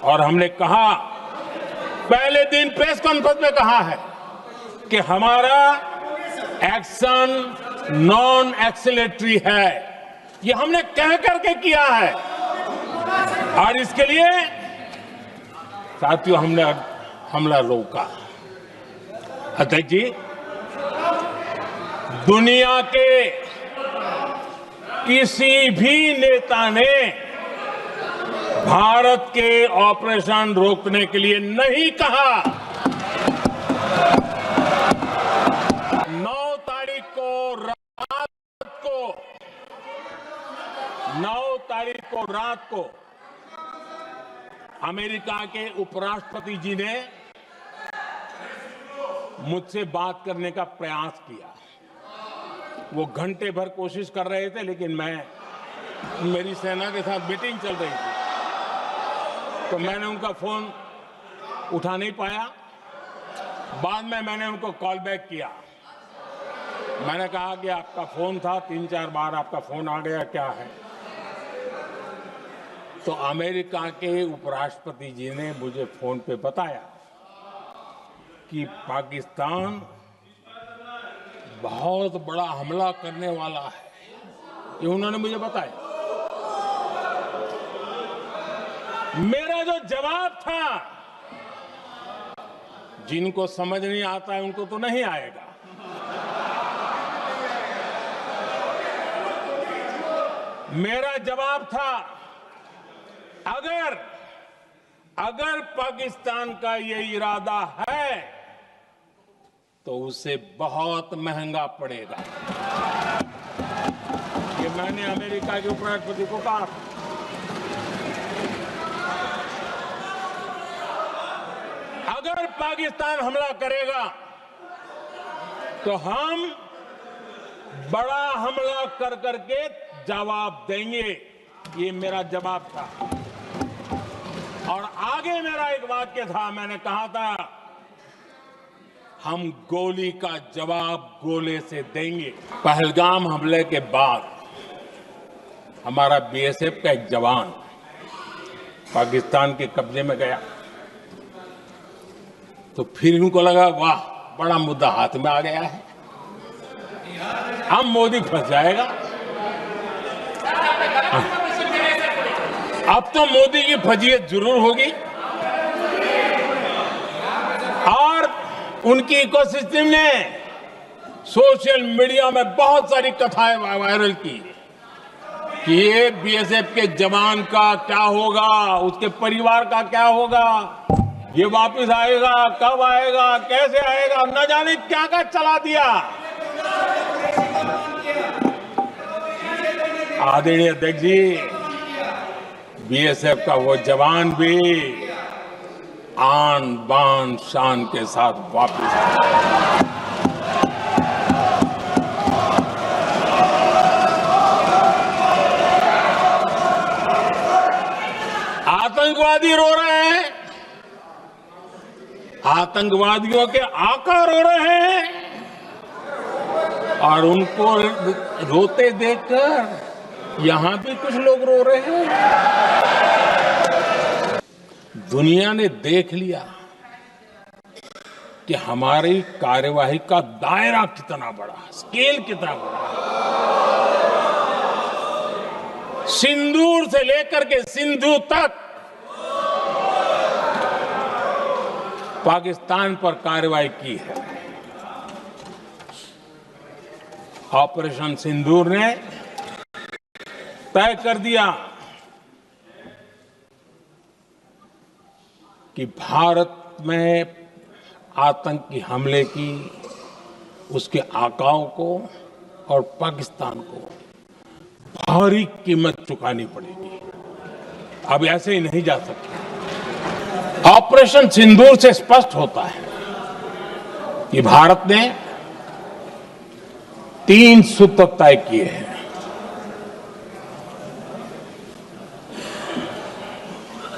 और हमने कहा, पहले दिन प्रेस कॉन्फ्रेंस में कहा है कि हमारा एक्शन नॉन एक्सीलरेटरी है। ये हमने कह करके किया है और इसके लिए साथियों हमने हमला रोका। अध्यक्ष जी, दुनिया के किसी भी नेता ने भारत के ऑपरेशन रोकने के लिए नहीं कहा। 9 तारीख को रात को अमेरिका के उपराष्ट्रपति जी ने मुझसे बात करने का प्रयास किया। वो घंटे भर कोशिश कर रहे थे, लेकिन मेरी सेना के साथ मीटिंग चल रही थी, तो मैंने उनका फोन उठा नहीं पाया। बाद में मैंने उनको कॉल बैक किया। मैंने कहा कि आपका फोन था, 3-4 बार आपका फोन आ गया, क्या है? तो अमेरिका के उपराष्ट्रपति जी ने मुझे फोन पे बताया कि पाकिस्तान बहुत बड़ा हमला करने वाला है। ये उन्होंने मुझे बताया। मेरा जो जवाब था, जिनको समझ नहीं आता है उनको तो नहीं आएगा। मेरा जवाब था, अगर पाकिस्तान का ये इरादा है तो उसे बहुत महंगा पड़ेगा। ये मैंने अमेरिका के उपराष्ट्रपति को कहा। अगर पाकिस्तान हमला करेगा तो हम बड़ा हमला कर करके जवाब देंगे। ये मेरा जवाब था। और आगे मेरा एक वाक्य था, मैंने कहा था, हम गोली का जवाब गोले से देंगे। पहलगाम हमले के बाद हमारा बीएसएफ का एक जवान पाकिस्तान के कब्जे में गया, तो फिर इनको लगा, वाह, बड़ा मुद्दा हाथ में आ गया है, अब मोदी फंस जाएगा। अब तो मोदी की फजीयत जरूर होगी। और उनकी इकोसिस्टम ने सोशल मीडिया में बहुत सारी कथाएं वायरल की कि ये बीएसएफ के जवान का क्या होगा, उसके परिवार का क्या होगा, ये वापस आएगा, कब आएगा, कैसे आएगा, न जाने क्या क्या चला दिया। आदरणीय अध्यक्ष जी, बीएसएफ का वो जवान भी आन बान शान के साथ वापस आया। आतंकवादी रो रहे हैं, आतंकवादियों के आका रो रहे हैं, और उनको रोते देखकर यहां भी कुछ लोग रो रहे हैं। दुनिया ने देख लिया कि हमारी कार्यवाही का दायरा कितना बड़ा, स्केल कितना बड़ा। सिंदूर से लेकर के सिंधु तक पाकिस्तान पर कार्रवाई की है। ऑपरेशन सिंदूर ने तय कर दिया कि भारत में आतंकी हमले की उसके आकाओं को और पाकिस्तान को भारी कीमत चुकानी पड़ेगी। अब ऐसे ही नहीं जा सकता। ऑपरेशन सिंदूर से स्पष्ट होता है कि भारत ने 3 सूत्र तय किए हैं।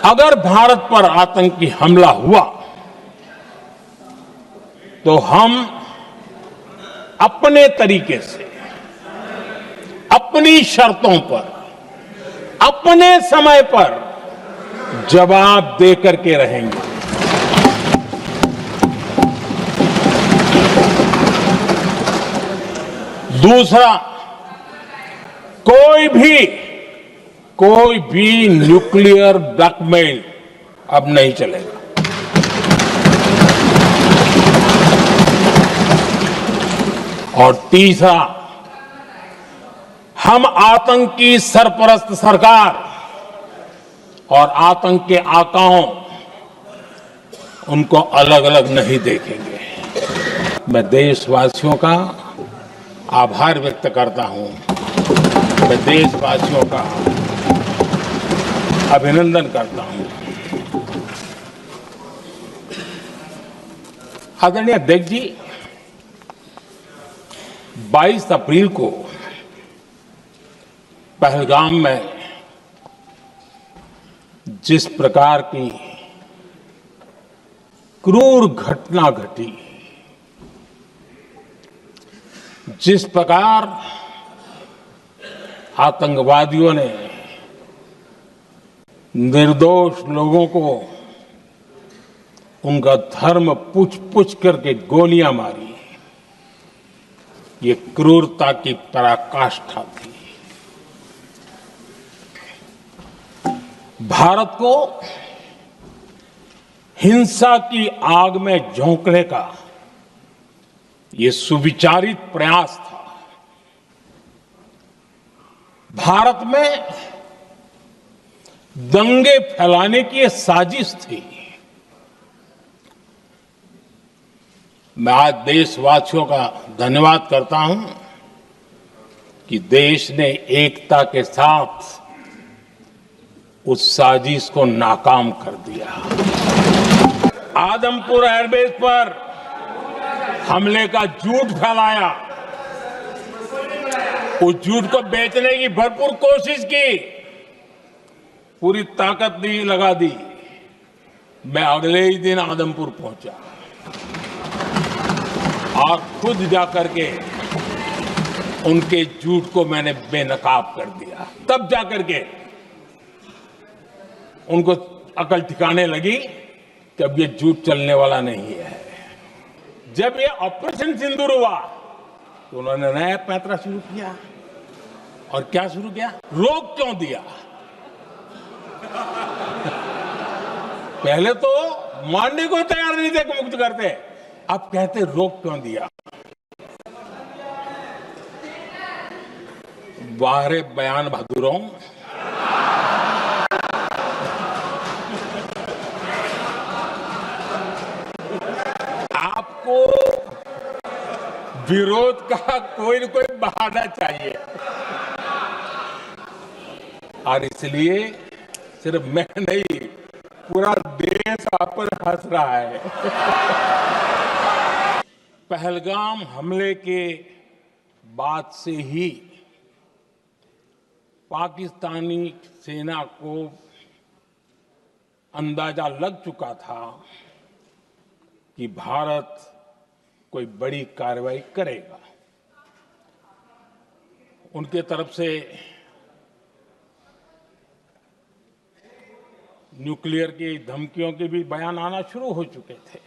अगर भारत पर आतंकी हमला हुआ तो हम अपने तरीके से, अपनी शर्तों पर, अपने समय पर जवाब दे करके रहेंगे। दूसरा, कोई भी न्यूक्लियर ब्लैकमेल अब नहीं चलेगा। और तीसरा, हम आतंक की सरपरस्त सरकार और आतंक के आकाओं उनको अलग अलग नहीं देखेंगे। मैं देशवासियों का आभार व्यक्त करता हूं। मैं देशवासियों का अभिनंदन करता हूं। आदरणीय अध्यक्ष जी, 22 अप्रैल को पहलगाम में जिस प्रकार की क्रूर घटना घटी, जिस प्रकार आतंकवादियों ने निर्दोष लोगों को उनका धर्म पूछ करके गोलियां मारी, ये क्रूरता की पराकाष्ठा थी। भारत को हिंसा की आग में झोंकने का ये सुविचारित प्रयास था। भारत में दंगे फैलाने की ये साजिश थी। मैं आज देशवासियों का धन्यवाद करता हूं कि देश ने एकता के साथ उस साजिश को नाकाम कर दिया। आदमपुर एयरबेस पर हमले का झूठ फैलाया, उस झूठ को बेचने की भरपूर कोशिश की, पूरी ताकत दी लगा दी। मैं अगले ही दिन आदमपुर पहुंचा और खुद जाकर के उनके झूठ को मैंने बेनकाब कर दिया। तब जाकर के उनको अकल ठिकाने लगी कि अब ये झूठ चलने वाला नहीं है। जब ये ऑपरेशन सिंदूर हुआ तो उन्होंने नया पैंतरा शुरू किया। और क्या शुरू किया? रोक क्यों दिया? पहले तो मानने को तैयार नहीं थे कि मुक्त करते, अब कहते रोक क्यों दिया? बाहरे बयान बहादुरों, आपको विरोध का कोई न कोई बहाना चाहिए। और इसलिए सिर्फ मैं नहीं, पूरा देश आप पर हंस रहा है। पहलगाम हमले के बाद से ही पाकिस्तानी सेना को अंदाजा लग चुका था कि भारत कोई बड़ी कार्रवाई करेगा। उनके तरफ से न्यूक्लियर की धमकियों के भी बयान आना शुरू हो चुके थे।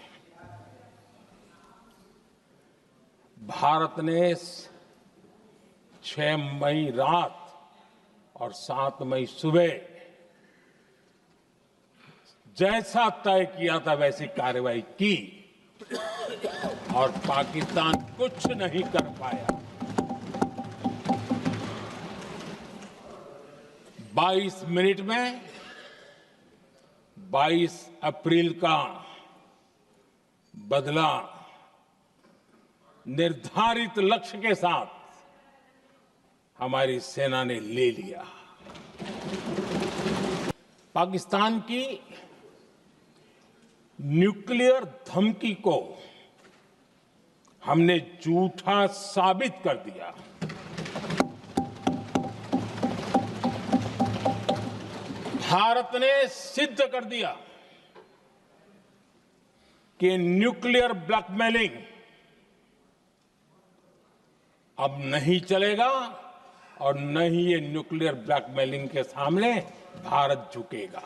भारत ने 6 मई रात और 7 मई सुबह जैसा तय किया था वैसी कार्रवाई की और पाकिस्तान कुछ नहीं कर पाया। 22 मिनट में 22 अप्रैल का बदला निर्धारित लक्ष्य के साथ हमारी सेना ने ले लिया। पाकिस्तान की न्यूक्लियर धमकी को हमने झूठा साबित कर दिया। भारत ने सिद्ध कर दिया कि न्यूक्लियर ब्लैकमेलिंग अब नहीं चलेगा और न ही ये न्यूक्लियर ब्लैकमेलिंग के सामने भारत झुकेगा।